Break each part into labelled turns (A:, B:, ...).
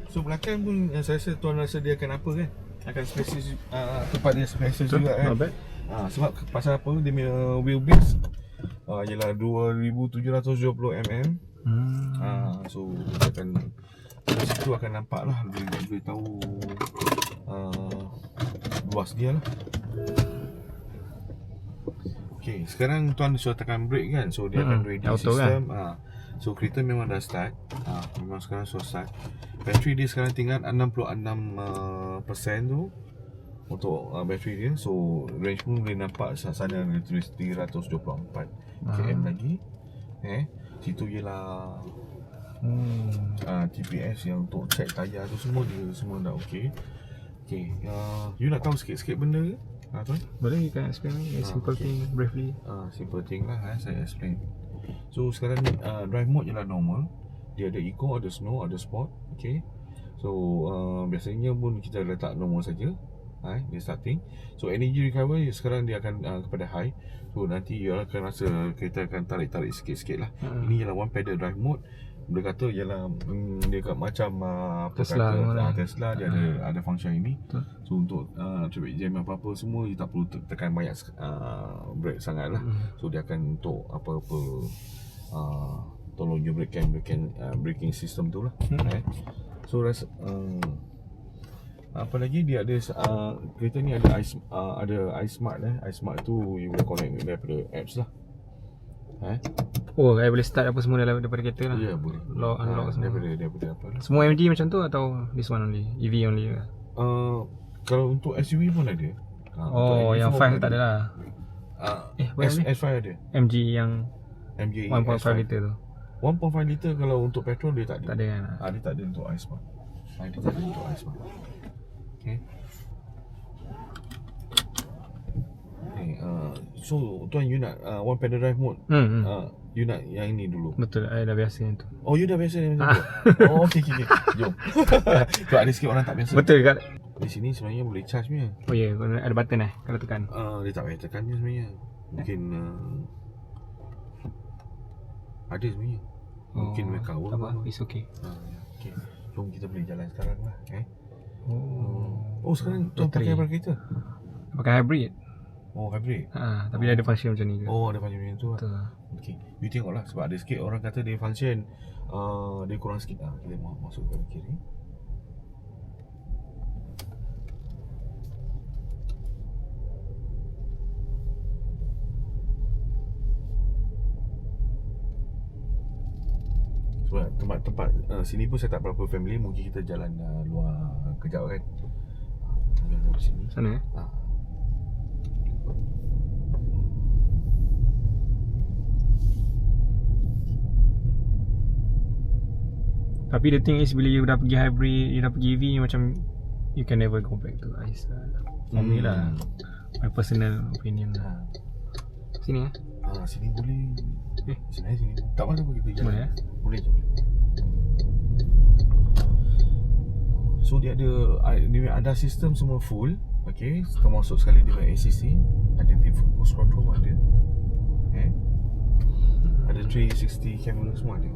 A: So belakang pun saya rasa tuan rasa dia akan apa kan? Akan spacious, tempat dia spacious juga kan?
B: Not bad.
A: Sebab pasal apa dia punya wheelbase ialah 2770mm. So dia akan dari situ akan nampak lah, boleh tahu luas dia lah. Okay, sekarang tuan sudah tekan brake kan? So dia akan ready
B: auto
A: system kan? So kereta memang dah start. Memang sekarang sudah start. Bateri dia sekarang tinggal 66% tu untuk bateri dia. So range pun boleh nampak sana dia tulis 324 km lagi. Situ ialah TPS yang untuk check tayar tu semua, dia semua dah okey. Okay, you nak tahu sikit-sikit benda ke? Tuan?
B: Boleh, you can explain me a simple thing briefly.
A: Simple thing lah, saya explain. So sekarang ni drive mode ialah normal. Dia ada eco, ada snow, ada sport. Okay. So biasanya pun kita letak normal saja. Dia starting. So energy recovery sekarang dia akan kepada high. So nanti you akan rasa kereta akan tarik-tarik sikit-sikit lah. Ini ialah one pedal drive mode. Boleh kata ialah dia macam
B: Tesla,
A: Tesla dia ada function ini. So untuk traffic jam apa-apa semua, you tak perlu tekan banyak brake sangat lah. So dia akan untuk apa-apa tolong you braking system tu lah. So apa lagi dia ada kereta ni ada iSmart. iSmart tu you boleh connect daripada apps lah.
B: Oh, saya boleh start apa semua daripada kereta lah.
A: Ya, boleh.
B: Lock, unlock semua.
A: Daripada apa lah.
B: Semua MG macam tu atau this one only? EV only ke?
A: Kalau untuk SUV pun ada.
B: Yang 5 tak ada lah.
A: S5 ada.
B: MG yang
A: MG
B: 1.5
A: S5.
B: liter tu.
A: 1.5 liter kalau untuk petrol dia tak ada.
B: Tak ada kan?
A: Dia tak ada untuk iSmart. Dia tak ada untuk iSmart. Okay. So tuan, you nak one pedal drive mode. You nak yang ini dulu.
B: Betul, saya dah biasa yang tu.
A: Oh, you dah biasa dengan tu. Okey. Jom. Sebab ada sikit orang tak biasa.
B: Betul kat
A: Di sini sebenarnya boleh charge punya.
B: Oh ya, yeah, ada button kalau tekan.
A: Dia tak payah tekan je sebenarnya. Mungkin ada sebenarnya. Mungkin mereka
B: tak apa, it's okay.
A: Okay. Jom kita boleh jalan sekarang lah. Sekarang tuan pakai apa kereta?
B: Pakai hybrid.
A: Hybrid.
B: Tapi dia ada function macam ni.
A: Ada function macam tu lah.
B: Betul.
A: Okay. You tengok lah, sebab ada sikit orang kata dia function dia kurang sikit. Kita masuk ke kiri. Sebab tempat sini pun saya tak berapa family. Mungkin kita jalan luar kejap kan. Jalan dari sini.
B: Sana Tapi the thing is, bila you dah pergi hybrid, you dah pergi EV, macam you can never go back to ICE lah. For me lah, my personal opinion lah. Sini
A: sini boleh. Sini tak mana pun kita jalan. Boleh je. So dia ada sistem semua full. Okay, termasuk sekali dia ACC, adaptive cruise control ada. Ada 360 camera semua ada.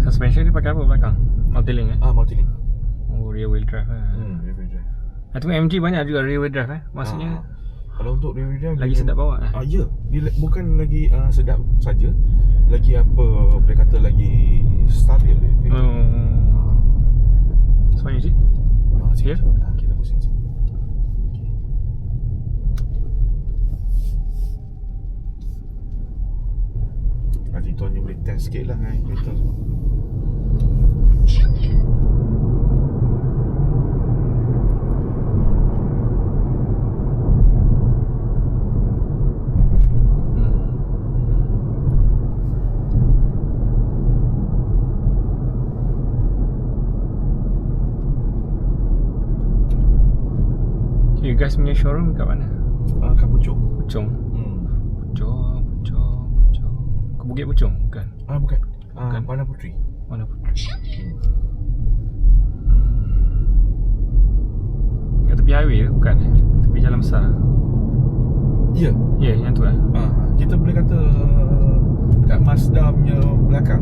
B: Suspension dia pakai apa belakang? Multilink
A: Multilink.
B: Rear wheel drive
A: Rear wheel drive.
B: Itu MG banyak juga rear wheel drive maksudnya
A: kalau untuk rear wheel drive
B: lagi sedap bawa
A: ya, dia bukan lagi sedap saja, lagi apa boleh kata lagi stabil dia.
B: So you see?
A: Here? Kita pusing sini. Nanti tuan boleh test sikit lah kereta semua.
B: You guys punya showroom kat mana?
A: Kat Puchong.
B: Puchong.
A: Hmm.
B: Puchong. Ke Bukit Puchong bukan?
A: Bukan.
B: Bukan.
A: Pandang Puteri.
B: Mana pun.
A: Hmm.
B: Kat tepi highway tu bukan? Tepi jalan besar.
A: Ya.
B: Ya, yang tu lah.
A: Kita boleh kata kat Mazda punya belakang.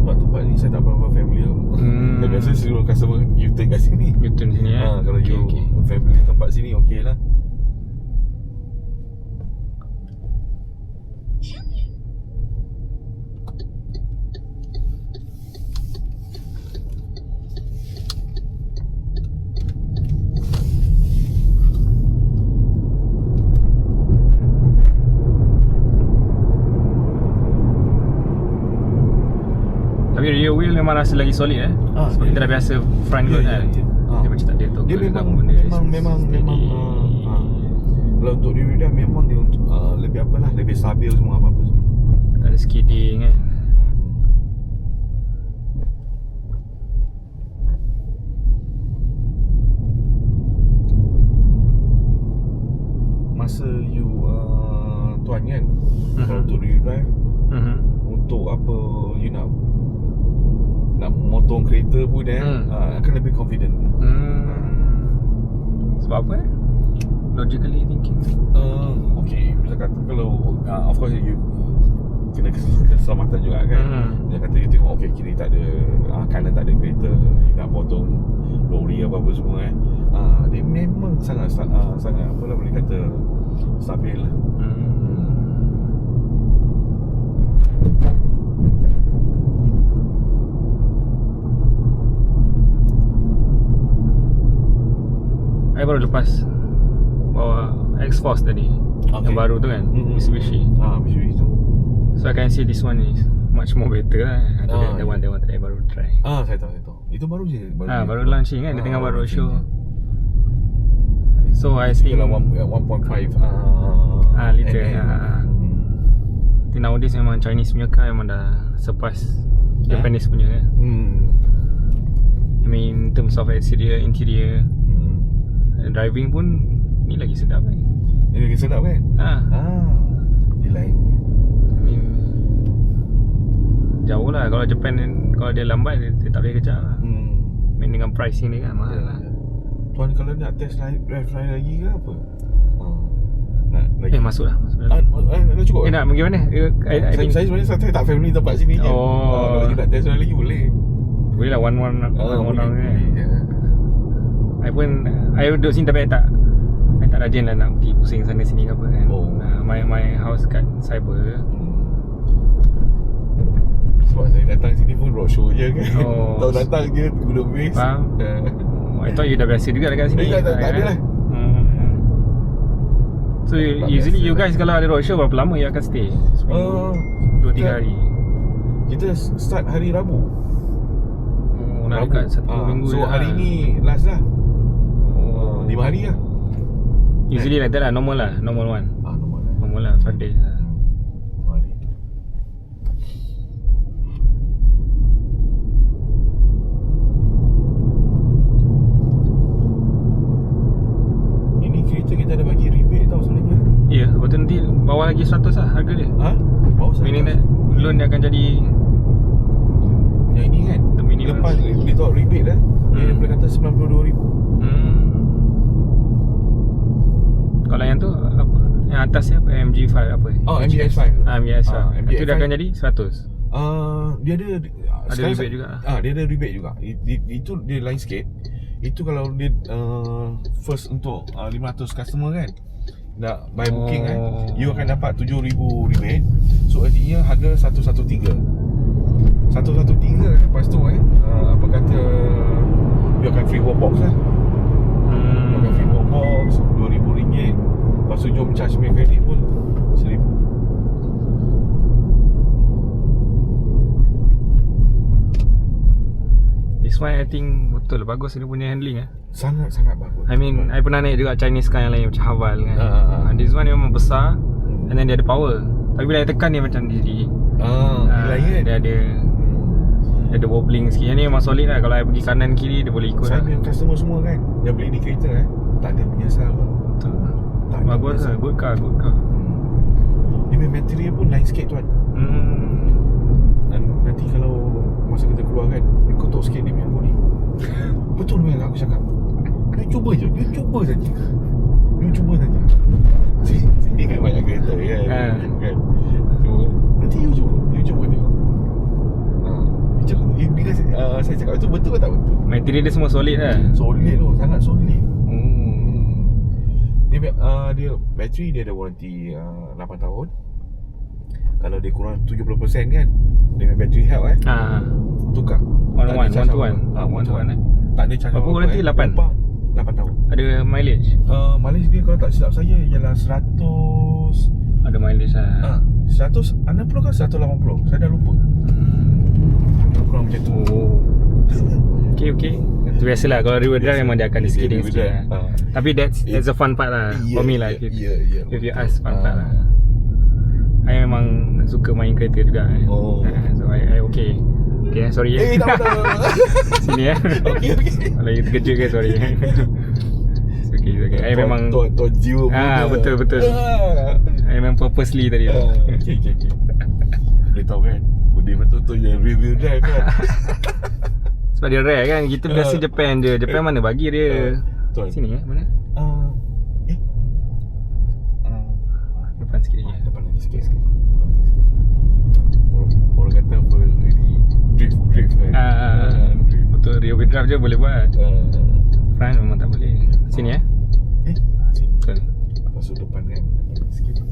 A: Sebab tempat ni saya tak berapa familiar. Saya biasa suruh customer U-turn kat sini.
B: U-turn sini
A: Kalau
B: okay,
A: you family tempat sini okey lah.
B: Tapi rear wheel memang rasa lagi solid sebab kita dah biasa front load kan. Dia macam tak ada toggle.
A: Dia memang kalau untuk rear dia memang dia untuk lebih apalah, lebih stabil semua apa-apa semua.
B: Tak ada skidding kan.
A: Masa you tuan kan, kalau untuk rear drive untuk apa you nak motong kereta pun akan lebih confident.
B: Sebab apa logically thinking.
A: Okay, misal kata kalau of course you kena keselamatan juga kan. Dia kata you tengok okay kiri tak ada kanan tak ada kereta, you nak potong lori apa-apa semua dia memang sangat apalah boleh kata stabil lah. I baru lepas bawa X-Force tadi, yang baru tu kan, Mitsubishi. Mitsubishi tu.
B: So I can see this one is much more better lah. That one tadi baru try.
A: Saya tahu. Itu baru je.
B: Baru launching kan, dia tengah baru show. So I think
A: 1.5
B: liter. Nowadays memang Chinese punya car memang dah surpass Japanese punya kan. I mean in terms of exterior, interior, driving pun ni lagi sedap kan.
A: Ni lagi sedap kan? Dia lain.
B: I mean jauh lah. Kalau Japan kalau dia lambat dia tak boleh kejar lah. I mean dengan pricing dia kan mahal lah.
A: Tuan kalau nak test drive lagi ke apa? Lagi.
B: Masuk dah.
A: Dah cukup
B: nak pergi mana?
A: Saya sebenarnya saya tak family tempat sini je. Kalau you nak test drive lagi boleh.
B: Boleh lah one round kan. I duduk sini tapi I tak rajin lah nak pergi pusing sana sini ke apa kan. My house kat Cyber.
A: Sebab saya datang sini pun roadshow je kan. Tahu datang je Gunung Base.
B: Faham. I thought you dah biasa juga dekat sini.
A: Tak ada lah.
B: So usually you guys kalau ada roadshow berapa lama you akan stay? 2-3 hari.
A: Kita start hari Rabu.
B: Nak dekat 1 minggu.
A: So hari ni last lah. 5 hari lah.
B: Usually like that lah. Normal one. Normal lah 5 days lah.
A: Ini kereta kita ada bagi rebate tau sebenarnya.
B: Ya, lepas tu nanti bawah lagi 100 lah harga dia.
A: Bawah 100.
B: Meaning that loan dia akan jadi
A: yang ini kan lepas dia tahu rebate dah dia boleh kata 92,000.
B: Kalau yang tu apa? Yang atas ni apa? MG5 apa?
A: MG-S5.
B: MG-S5. Itu dia akan jadi 100.
A: Dia ada
B: rebate juga.
A: Dia ada rebate juga. Itu dia lain sikit. Itu kalau dia first untuk 500 customer kan, nak buy booking kan, you akan dapat 7,000 rebate. So artinya harga 113. 113 lepas tu apa kata you akan free wall box lah. You akan free wall box RM2,000. Lepas tu jom charge me credit pun RM1,000.
B: This one I think betul bagus dia punya handling
A: Sangat-sangat bagus.
B: I mean I pernah naik juga Chinese car yang lain macam Haval kan. This one memang besar and then dia ada power. Tapi bila dia tekan dia macam jadi
A: Dia
B: dia ada wobbling sikit. Yang ni memang solid lah. Kalau I pergi kanan kiri dia boleh ikut
A: Saya
B: lah.
A: punya customer semua kan, dia beli ni kereta tak ada menyesal bang.
B: Betul.
A: Tak ada
B: Bagus
A: menyesal.
B: lah. Good car.
A: Dia punya material pun lain sikit tuan. Dan nanti kalau masa kita keluar kan, dia kotor sikit dia punya body. Betul memang aku cakap. Dia cuba saja. Sini kan banyak kereta kan. Kan. Nanti you cuba tengok. Saya cakap itu betul ke tak betul?
B: Material dia semua solid lah.
A: Solid tu, sangat solid. Dia bateri dia ada warranty 8 tahun. Kalau dia kurang 70% kan, dia punya bateri health tukar.
B: One to one.
A: Tak ada charge.
B: Berapa warranty?
A: 8 tahun.
B: Ada mileage?
A: Mileage dia kalau tak silap saya ialah 100.
B: Ada mileage lah.
A: 160 ke 180? Saya dah lupa. Kurang macam tu.
B: Okay. Itu biasalah. Kalau rear drive memang dia akan skidding sikit lah. Tapi that's a fun part lah. For me lah. If you ask, fun part lah. I memang suka main kereta juga. So I okay. Okay, sorry.
A: Tak apa.
B: Sini
A: Okay.
B: Kalau you terkejut ke, sorry. It's okay. I memang
A: Tuan jiwa muda.
B: Betul. I memang purposely tadi.
A: Okay. Boleh tahu kan, Budi betul-betul yang review drive kan.
B: Sebab dia rare kan. Kita biasa Japan je. Japan mana bagi dia. Sini mana? Depan sikit lagi.
A: Depan lagi sikit. Orang kata apa ini drift kan.
B: Betul, rear wheel drive je boleh buat. Front memang tak boleh. Sini
A: Sini.
B: Betul.
A: Lepas tu depan kan sikit.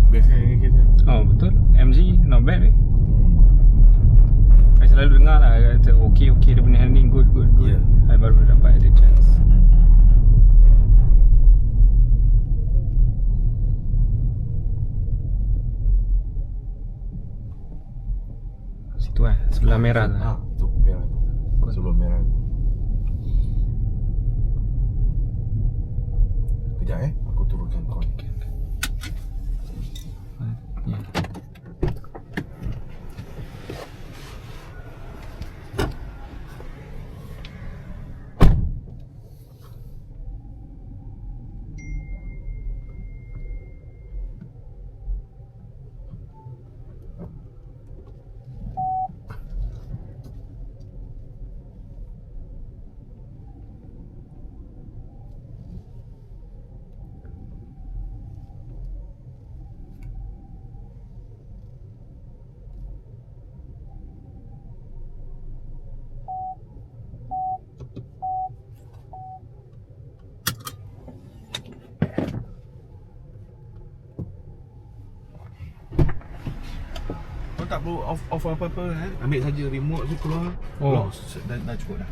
A: Best kan ini kita.
B: Betul. MG not bad. I selalu dengar lah kata okay dia punya handling good.
A: Yeah.
B: I baru dapat ada chance. Situ sebelah merah tu.
A: Itu merah tu. Sebelum merah tu. Kejap aku turunkan kau.
B: Ya. Tak perlu off apa-apa Ambil saja remote tu keluar. Dah cukup dah.